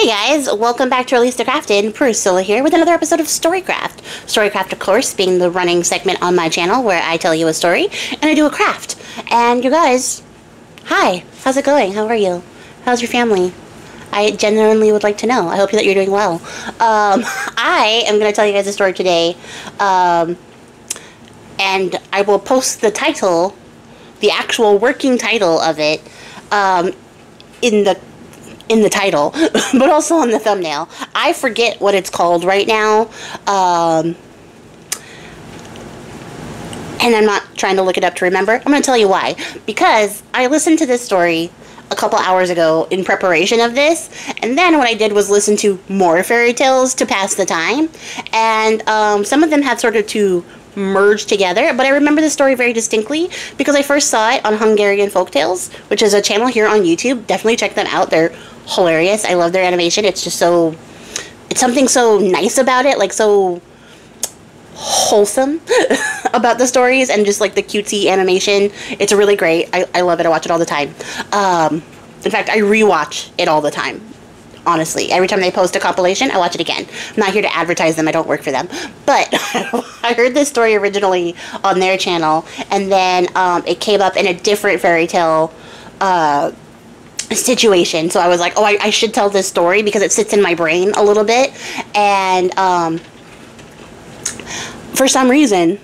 Hey guys, welcome back to releasethecraftin. Priscilla here with another episode of Storycraft. Storycraft, of course, being the running segment on my channel where I tell you a story and I do a craft. And you guys, hi, how's it going? How are you? How's your family? I genuinely would like to know. I hope that you're doing well. I am going to tell you guys a story today, and I will post the title, the actual working title of it, in the title, but also on the thumbnail. I forget what it's called right now, and I'm not trying to look it up to remember. I'm going to tell you why. Because I listened to this story a couple hours ago in preparation of this, and then what I did was listen to more fairy tales to pass the time, and some of them had sort of to merge together, but I remember the story very distinctly because I first saw it on Hungarian Folktales, which is a channel here on YouTube. Definitely check them out. They're hilarious. I love their animation. It's just so, it's something so nice about it, like so wholesome about the stories, and just like the cutesy animation. It's really great. I love it. I watch it all the time. In fact, I rewatch it all the time. Honestly, every time they post a compilation, I watch it again. I'm not here to advertise them. I don't work for them. But I heard this story originally on their channel, and then it came up in a different fairy tale situation. So I was like, oh, I should tell this story because it sits in my brain a little bit. And for some reason,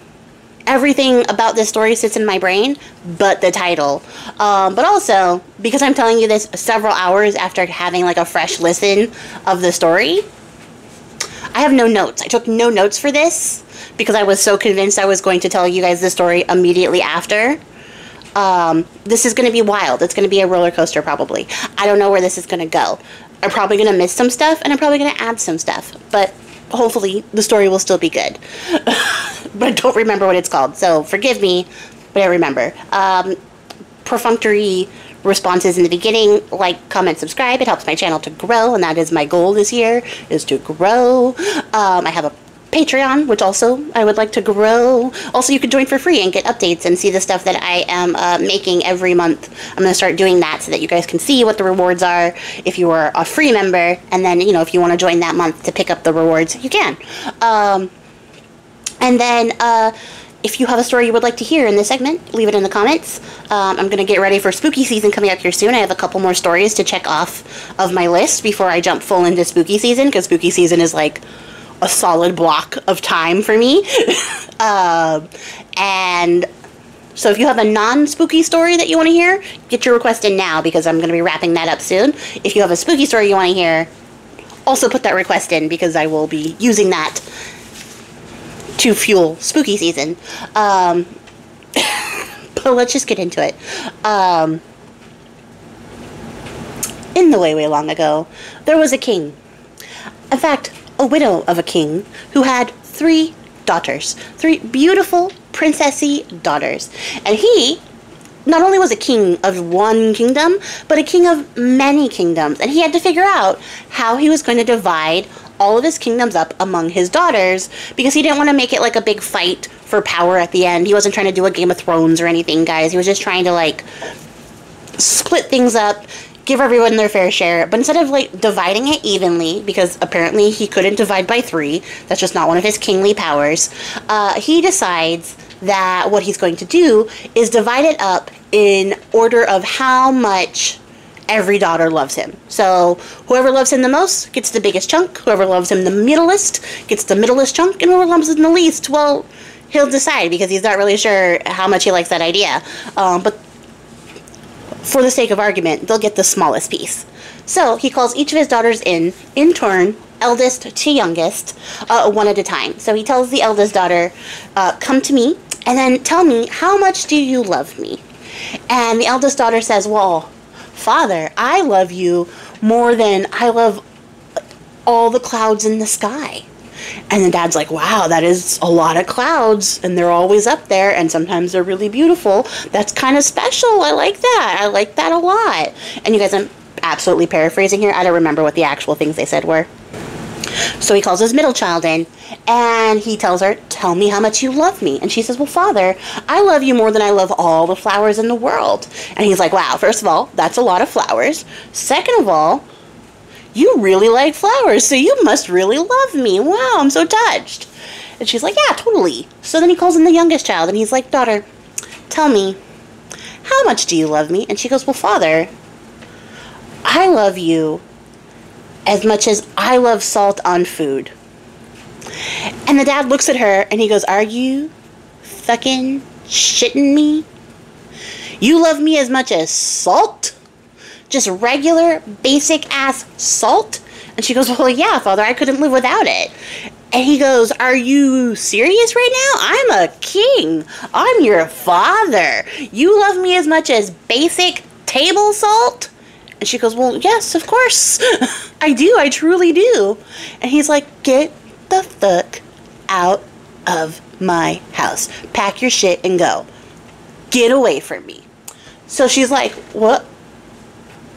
everything about this story sits in my brain, but the title. But also, because I'm telling you this several hours after having like a fresh listen of the story, I have no notes. I took no notes for this because I was so convinced I was going to tell you guys the story immediately after. This is going to be wild. It's going to be a roller coaster probably. I don't know where this is going to go. I'm probably going to miss some stuff, and I'm probably going to add some stuff. But hopefully the story will still be good. But I don't remember what it's called, so forgive me, but I remember. Perfunctory responses in the beginning, like, comment, subscribe. It helps my channel to grow, and that is my goal this year, is to grow. I have a Patreon, which also I would like to grow. Also, you can join for free and get updates and see the stuff that I am making every month. I'm going to start doing that so that you guys can see what the rewards are if you are a free member. And then, you know, if you want to join that month to pick up the rewards, you can. And then, if you have a story you would like to hear in this segment, leave it in the comments. I'm going to get ready for spooky season coming up here soon. I have a couple more stories to check off of my list before I jump full into spooky season, because spooky season is like a solid block of time for me. And so if you have a non-spooky story that you want to hear, get your request in now, because I'm going to be wrapping that up soon. If you have a spooky story you want to hear, also put that request in, because I will be using that to fuel spooky season. But let's just get into it. In the way long ago, there was a king. In fact, a widow of a king who had 3 daughters. 3 beautiful, princessy daughters. And he not only was a king of one kingdom, but a king of many kingdoms. And he had to figure out how he was going to divide all of his kingdoms up among his daughters, because he didn't want to make it like a big fight for power at the end. He wasn't trying to do a Game of Thrones or anything, guys. He was just trying to like split things up, give everyone their fair share. But instead of like dividing it evenly, because apparently he couldn't divide by 3, that's just not one of his kingly powers, he decides that what he's going to do is divide it up in order of how much every daughter loves him. So whoever loves him the most gets the biggest chunk, whoever loves him the middlest gets the middlest chunk, and whoever loves him the least, well, he'll decide, because he's not really sure how much he likes that idea. But for the sake of argument, they'll get the smallest piece. So he calls each of his daughters in turn, eldest to youngest, one at a time. So he tells the eldest daughter, come to me, and then tell me, how much do you love me? And the eldest daughter says, well, Father, I love you more than I love all the clouds in the sky. And the dad's like, wow, that is a lot of clouds, and they're always up there, and sometimes they're really beautiful. That's kind of special. I like that. I like that a lot. And you guys, I'm absolutely paraphrasing here. I don't remember what the actual things they said were. So he calls his middle child in, and he tells her, tell me how much you love me. And she says, well, Father, I love you more than I love all the flowers in the world. And he's like, wow, first of all, that's a lot of flowers. Second of all, you really like flowers, so you must really love me. Wow, I'm so touched. And she's like, yeah, totally. So then he calls in the youngest child, and he's like, daughter, tell me, how much do you love me? And she goes, well, father, I love you as much as I love salt on food. And the dad looks at her, and he goes, are you fucking shitting me? You love me as much as salt? Just regular, basic-ass salt? And she goes, well, yeah, father, I couldn't live without it. And he goes, are you serious right now? I'm a king. I'm your father. You love me as much as basic table salt? And she goes, well, yes, of course. I do. I truly do. And he's like, get the fuck out of my house. Pack your shit and go. Get away from me. So she's like, what?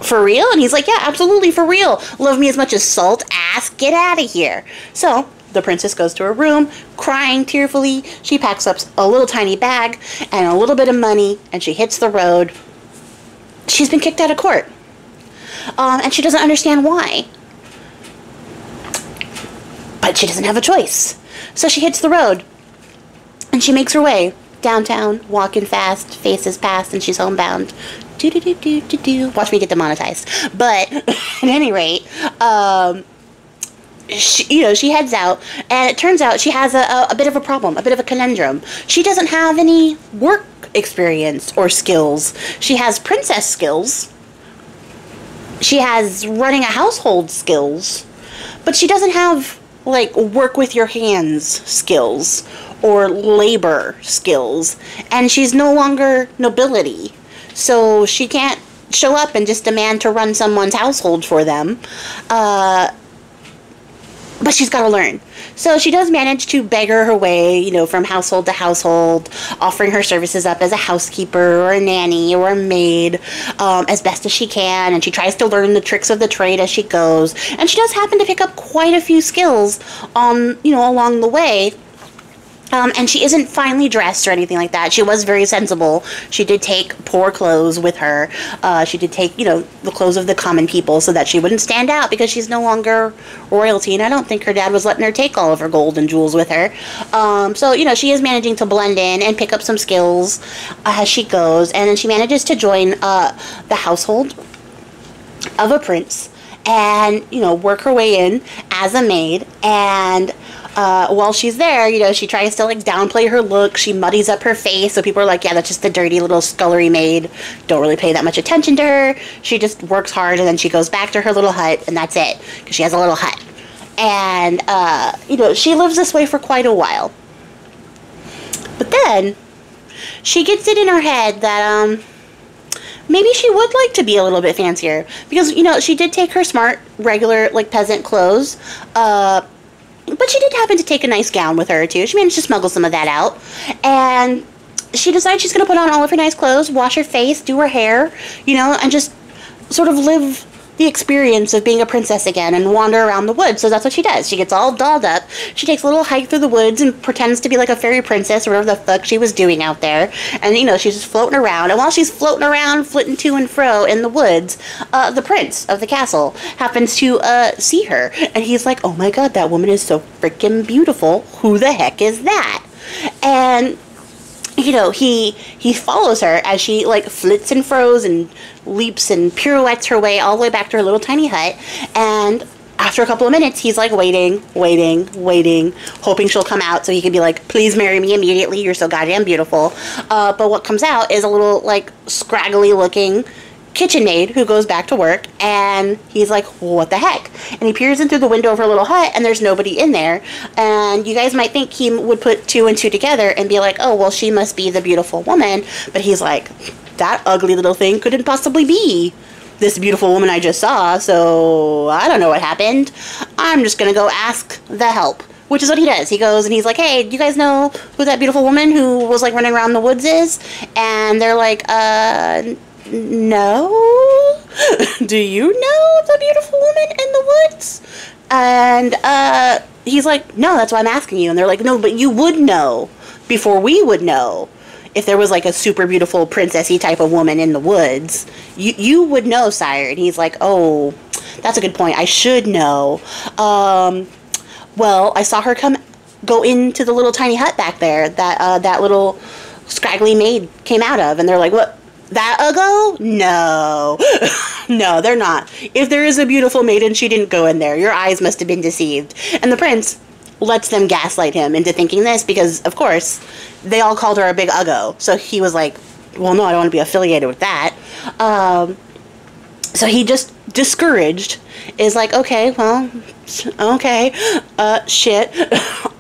For real? And he's like, yeah, absolutely, for real. Love me as much as salt, ass, get out of here. So the princess goes to her room, crying tearfully. She packs up a little tiny bag and a little bit of money, and she hits the road. She's been kicked out of court. And she doesn't understand why. But she doesn't have a choice. So she hits the road, and she makes her way downtown, walking fast, faces past, and she's homebound. Do-do-do-do-do-do. Watch me get demonetized. But at any rate, she heads out, and it turns out she has a bit of a problem, a bit of a conundrum. She doesn't have any work experience or skills. She has princess skills. She has running a household skills, but she doesn't have, like, work with your hands skills or labor skills, and she's no longer nobility. So she can't show up and just demand to run someone's household for them. But she's got to learn. So she does manage to beggar her way, from household to household, offering her services up as a housekeeper or a nanny or a maid as best as she can. And she tries to learn the tricks of the trade as she goes. And she does happen to pick up quite a few skills along the way. And she isn't finely dressed or anything like that. She was very sensible. She did take poor clothes with her. She did take, the clothes of the common people so that she wouldn't stand out because she's no longer royalty. And I don't think her dad was letting her take all of her gold and jewels with her. So, she is managing to blend in and pick up some skills as she goes. And then she manages to join the household of a prince and, work her way in as a maid. And while she's there, she tries to, downplay her look. She muddies up her face, so people are like, yeah, that's just the dirty little scullery maid. Don't really pay that much attention to her. She just works hard, and then she goes back to her little hut, and that's it, because she has a little hut. And, she lives this way for quite a while. But then, she gets it in her head that, maybe she would like to be a little bit fancier. Because, she did take her smart, regular, peasant clothes, but she did happen to take a nice gown with her, too. She managed to smuggle some of that out. And she decides she's going to put on all of her nice clothes, wash her face, do her hair, and just sort of live the experience of being a princess again and wander around the woods. So that's what she does. She gets all dolled up. She takes a little hike through the woods and pretends to be like a fairy princess or whatever the fuck she was doing out there. And, she's just floating around. And while she's floating around, flitting to and fro in the woods, the prince of the castle happens to see her. And he's like, oh my god, that woman is so freaking beautiful. Who the heck is that? And he follows her as she, flits and froze and leaps and pirouettes her way all the way back to her little tiny hut. And after a couple of minutes, he's, waiting, hoping she'll come out so he can be like, please marry me immediately. You're so goddamn beautiful. But what comes out is a little, scraggly-looking kitchen maid who goes back to work, and he's like, what the heck? And he peers in through the window of her little hut, and there's nobody in there. And you guys might think he would put two and two together and be like, oh, well, she must be the beautiful woman. But he's like, that ugly little thing couldn't possibly be this beautiful woman I just saw, so I don't know what happened. I'm just gonna go ask the help. Which is what he does. He goes and he's like, hey, do you guys know who that beautiful woman who was, running around the woods is? And they're like, no? Do you know the beautiful woman in the woods? And he's like, no, that's why I'm asking you. And they're like, no, but you would know before we would know. If there was a super beautiful princessy type of woman in the woods, you would know, sire. And he's like, oh, That's a good point. I should know. Well, I saw her go into the little tiny hut back there that that little scraggly maid came out of, and they're like, what? That Uggo? No. No, they're not. If there is a beautiful maiden, she didn't go in there. Your eyes must have been deceived. And the prince lets them gaslight him into thinking this because, of course, they all called her a big Uggo. So he was like, well, no, I don't want to be affiliated with that. So he just, discouraged, is like, okay, well, okay, shit,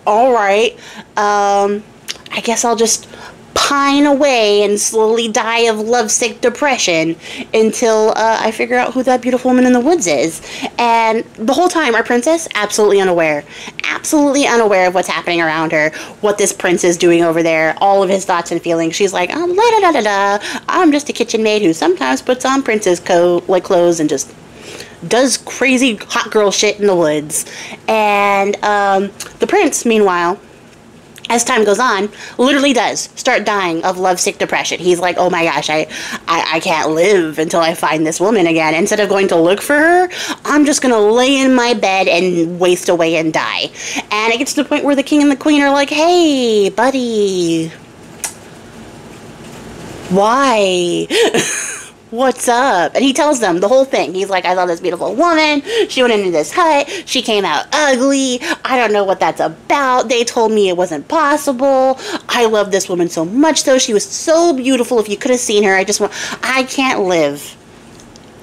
all right, I guess I'll just pine away and slowly die of lovesick depression until I figure out who that beautiful woman in the woods is. And the whole time, our princess, absolutely unaware of what's happening around her, what this prince is doing over there, all of his thoughts and feelings. She's like, la da da da da, I'm just a kitchen maid who sometimes puts on princess clothes and just does crazy hot girl shit in the woods. And the prince, meanwhile, as time goes on, literally does start dying of lovesick depression. He's like, oh my gosh, I can't live until I find this woman again. Instead of going to look for her, I'm just going to lay in my bed and waste away and die. And it gets to the point where the king and the queen are like, hey, buddy, why? What's up? And he tells them the whole thing. He's like, I saw this beautiful woman. She went into this hut. She came out ugly. I don't know what that's about. They told me it wasn't possible. I love this woman so much, though. She was so beautiful. If you could have seen her, I can't live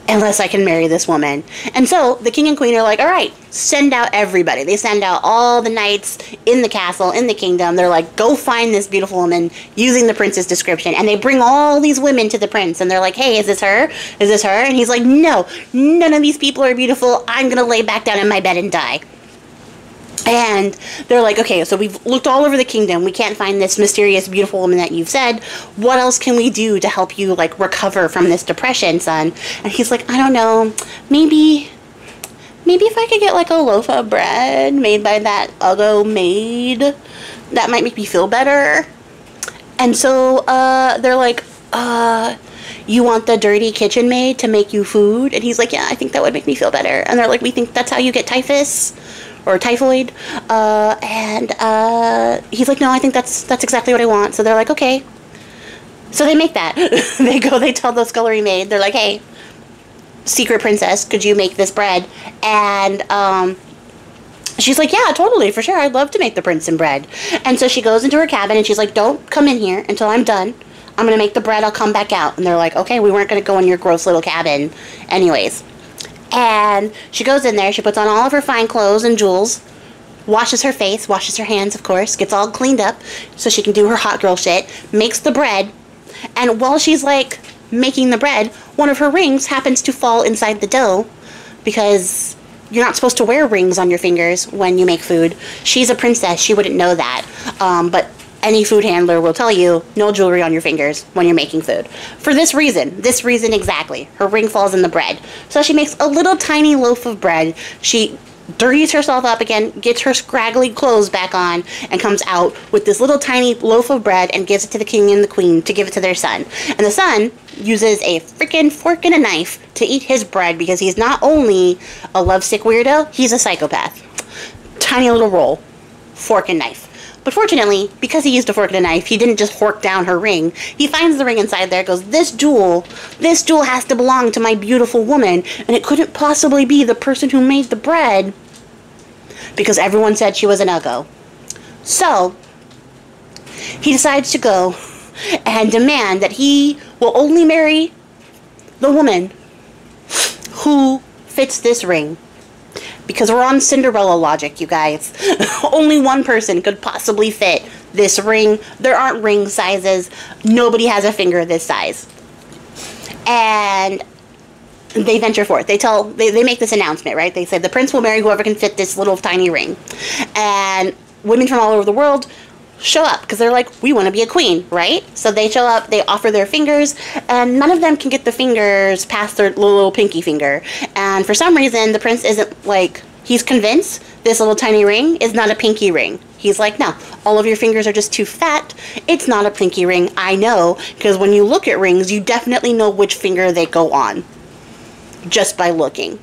unless I can marry this woman. And so the king and queen are like, all right, send out everybody. They send out all the knights in the castle, in the kingdom. They're like, go find this beautiful woman using the prince's description. And they bring all these women to the prince. And they're like, hey, is this her? Is this her? And he's like, no, none of these people are beautiful. I'm going to lay back down in my bed and die. And they're like, okay, so we've looked all over the kingdom. We can't find this mysterious, beautiful woman that you've said. What else can we do to help you, like, recover from this depression, son? And he's like, I don't know. Maybe if I could get, like, a loaf of bread made by that Uggo maid, that might make me feel better. And so they're like, you want the dirty kitchen maid to make you food? And he's like, yeah, I think that would make me feel better. And they're like, we think that's how you get typhus or typhoid. And he's like, no, I think that's exactly what I want. So they're like, okay. So they make that. They tell the scullery maid, they're like, hey, secret princess, could you make this bread? And she's like, yeah, totally, for sure. I'd love to make the prince some bread. And so she goes into her cabin and she's like, don't come in here until I'm done. I'm going to make the bread. I'll come back out. And they're like, okay, we weren't going to go in your gross little cabin anyways. And she goes in there. She puts on all of her fine clothes and jewels, washes her face, washes her hands, of course, gets all cleaned up so she can do her hot girl shit, makes the bread. And while she's, like, making the bread, one of her rings happens to fall inside the dough because you're not supposed to wear rings on your fingers when you make food. She's a princess. She wouldn't know that. But any food handler will tell you, no jewelry on your fingers when you're making food. For this reason exactly. Her ring falls in the bread. So she makes a little tiny loaf of bread. She dirties herself up again, gets her scraggly clothes back on, and comes out with this little tiny loaf of bread and gives it to the king and the queen to give it to their son. And the son uses a freaking fork and a knife to eat his bread because he's not only a lovesick weirdo, he's a psychopath. Tiny little roll, fork and knife. But fortunately, because he used a fork and a knife, he didn't just hork down her ring. He finds the ring inside there, goes, this jewel has to belong to my beautiful woman, and it couldn't possibly be the person who made the bread, because everyone said she was an Uggo. So, he decides to go and demand that he will only marry the woman who fits this ring. Because we're on Cinderella logic, you guys. Only one person could possibly fit this ring. There aren't ring sizes. Nobody has a finger this size. And they venture forth. They make this announcement, right? They say the prince will marry whoever can fit this little tiny ring. And women from all over the world show up because they're like, we want to be a queen, right? So they show up, they offer their fingers, and none of them can get the fingers past their little pinky finger. And for some reason, the prince isn't like, he's convinced this little tiny ring is not a pinky ring. He's like, no, all of your fingers are just too fat. It's not a pinky ring. I know, because when you look at rings, you definitely know which finger they go on just by looking.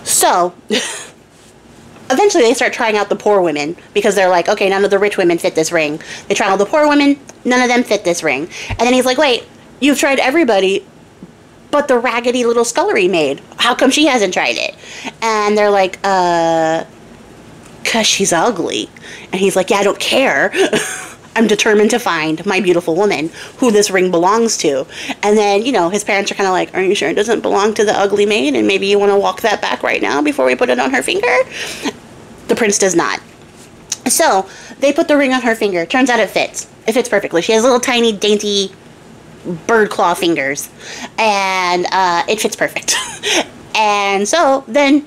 So, eventually they start trying out the poor women because they're like, okay, none of the rich women fit this ring. They try out the poor women, none of them fit this ring. And then he's like, wait, you've tried everybody but the raggedy little scullery maid. How come she hasn't tried it? And they're like, 'cause she's ugly. And he's like, yeah, I don't care. I'm determined to find my beautiful woman who this ring belongs to. And then, you know, his parents are kind of like, are you sure it doesn't belong to the ugly maid? And maybe you want to walk that back right now before we put it on her finger? The prince does not. So they put the ring on her finger. Turns out it fits. It fits perfectly. She has little tiny dainty bird claw fingers. And it fits perfect. And so then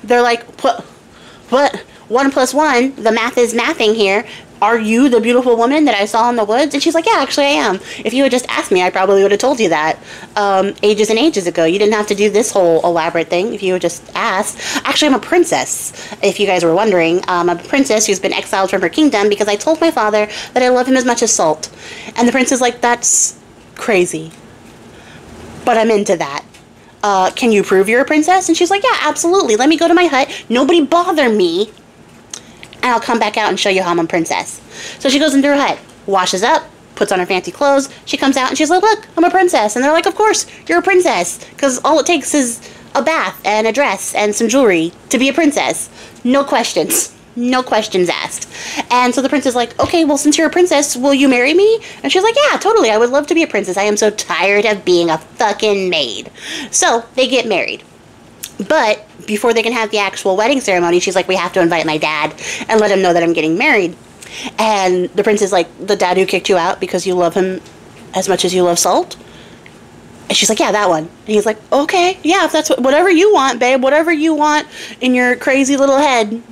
they're like, what? 1 + 1, the math is mathing here. Are you the beautiful woman that I saw in the woods? And she's like, yeah, actually I am. If you had just asked me, I probably would have told you that ages and ages ago. You didn't have to do this whole elaborate thing if you had just asked. Actually, I'm a princess, if you guys were wondering. I'm a princess who's been exiled from her kingdom because I told my father that I love him as much as salt. And the prince is like, that's crazy. But I'm into that. Can you prove you're a princess? And she's like, yeah, absolutely. Let me go to my hut. Nobody bother me. And I'll come back out and show you how I'm a princess. So she goes into her hut, washes up, puts on her fancy clothes. She comes out and she's like, look, I'm a princess. And they're like, of course, you're a princess. Because all it takes is a bath and a dress and some jewelry to be a princess. No questions. No questions asked. And so the prince is like, okay, well, since you're a princess, will you marry me? And she's like, yeah, totally. I would love to be a princess. I am so tired of being a fucking maid. So they get married. But before they can have the actual wedding ceremony, she's like, we have to invite my dad and let him know that I'm getting married. And the prince is like, the dad who kicked you out because you love him as much as you love salt? And she's like, yeah, that one. And he's like, okay, yeah, if that's whatever you want, babe, whatever you want in your crazy little head,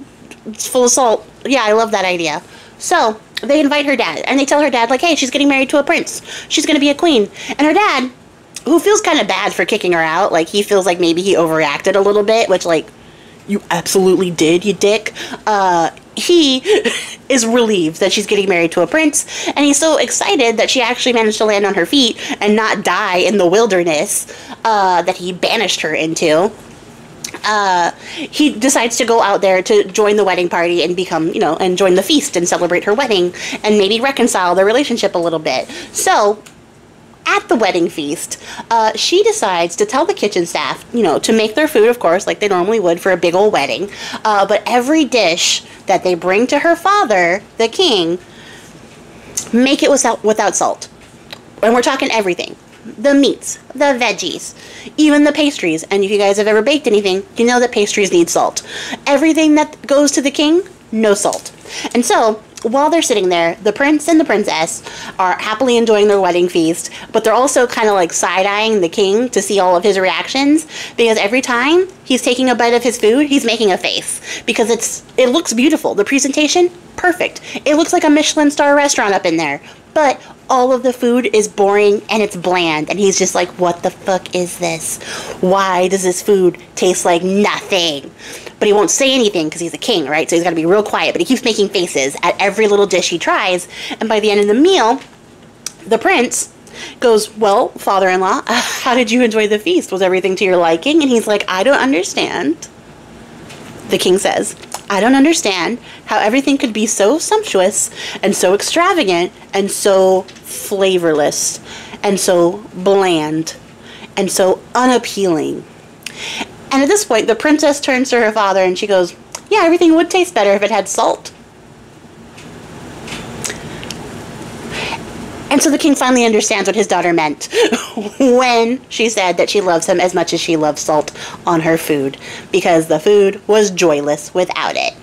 it's full of salt. Yeah, I love that idea. So they invite her dad and they tell her dad, like, hey, she's getting married to a prince. She's going to be a queen. And her dad, who feels kind of bad for kicking her out, like, he feels like maybe he overreacted a little bit, which, like, you absolutely did, you dick. He is relieved that she's getting married to a prince, and he's so excited that she actually managed to land on her feet and not die in the wilderness that he banished her into. He decides to go out there to join the wedding party and become, you know, and join the feast and celebrate her wedding and maybe reconcile their relationship a little bit. So at the wedding feast, she decides to tell the kitchen staff, you know, to make their food, of course, like they normally would for a big old wedding. But every dish that they bring to her father, the king, make it without salt. And we're talking everything. The meats, the veggies, even the pastries. And if you guys have ever baked anything, you know that pastries need salt. Everything that goes to the king, no salt. And so while they're sitting there, the prince and the princess are happily enjoying their wedding feast, but they're also kind of like side-eyeing the king to see all of his reactions, because every time he's taking a bite of his food, he's making a face, because it looks beautiful. The presentation, perfect. It looks like a Michelin star restaurant up in there, but all of the food is boring and it's bland, and he's just like, what the fuck is this? Why does this food taste like nothing? But he won't say anything because he's a king, right? So he's got to be real quiet, but he keeps making faces at every little dish he tries. And by the end of the meal, the prince goes, well, father-in-law, how did you enjoy the feast? Was everything to your liking? And he's like, I don't understand. The king says, I don't understand how everything could be so sumptuous and so extravagant and so flavorless and so bland and so unappealing. And at this point, the princess turns to her father and she goes, yeah, everything would taste better if it had salt. And so the king finally understands what his daughter meant when she said that she loves him as much as she loves salt on her food, because the food was joyless without it.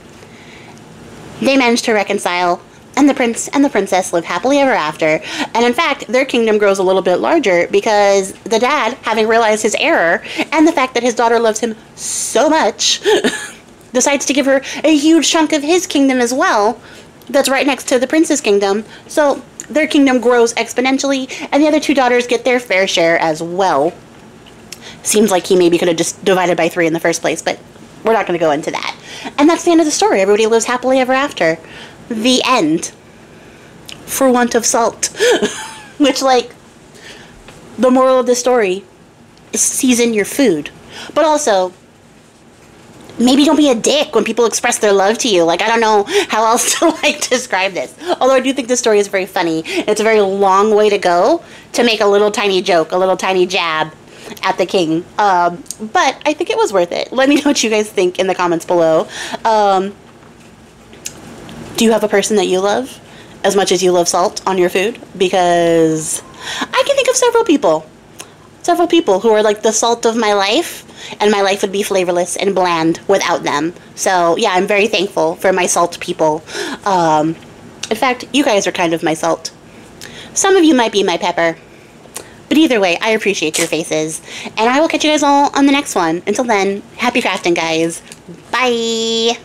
They managed to reconcile, and the prince and the princess live happily ever after. And in fact, their kingdom grows a little bit larger because the dad, having realized his error and the fact that his daughter loves him so much, decides to give her a huge chunk of his kingdom as well that's right next to the prince's kingdom. So their kingdom grows exponentially, and the other two daughters get their fair share as well. Seems like he maybe could have just divided by 3 in the first place, but we're not going to go into that. And that's the end of the story. Everybody lives happily ever after. The end. For want of salt. Which, like, the moral of the story is season your food. But also, maybe don't be a dick when people express their love to you. Like, I don't know how else to, like, describe this. Although I do think this story is very funny. It's a very long way to go to make a little tiny joke, a little tiny jab at the king. But I think it was worth it. Let me know what you guys think in the comments below. Do you have a person that you love as much as you love salt on your food? Because I can think of several people who are like the salt of my life, and my life would be flavorless and bland without them. So yeah, I'm very thankful for my salt people. In fact, you guys are kind of my salt. Some of you might be my pepper. But either way, I appreciate your faces. And I will catch you guys all on the next one. Until then, happy crafting, guys. Bye!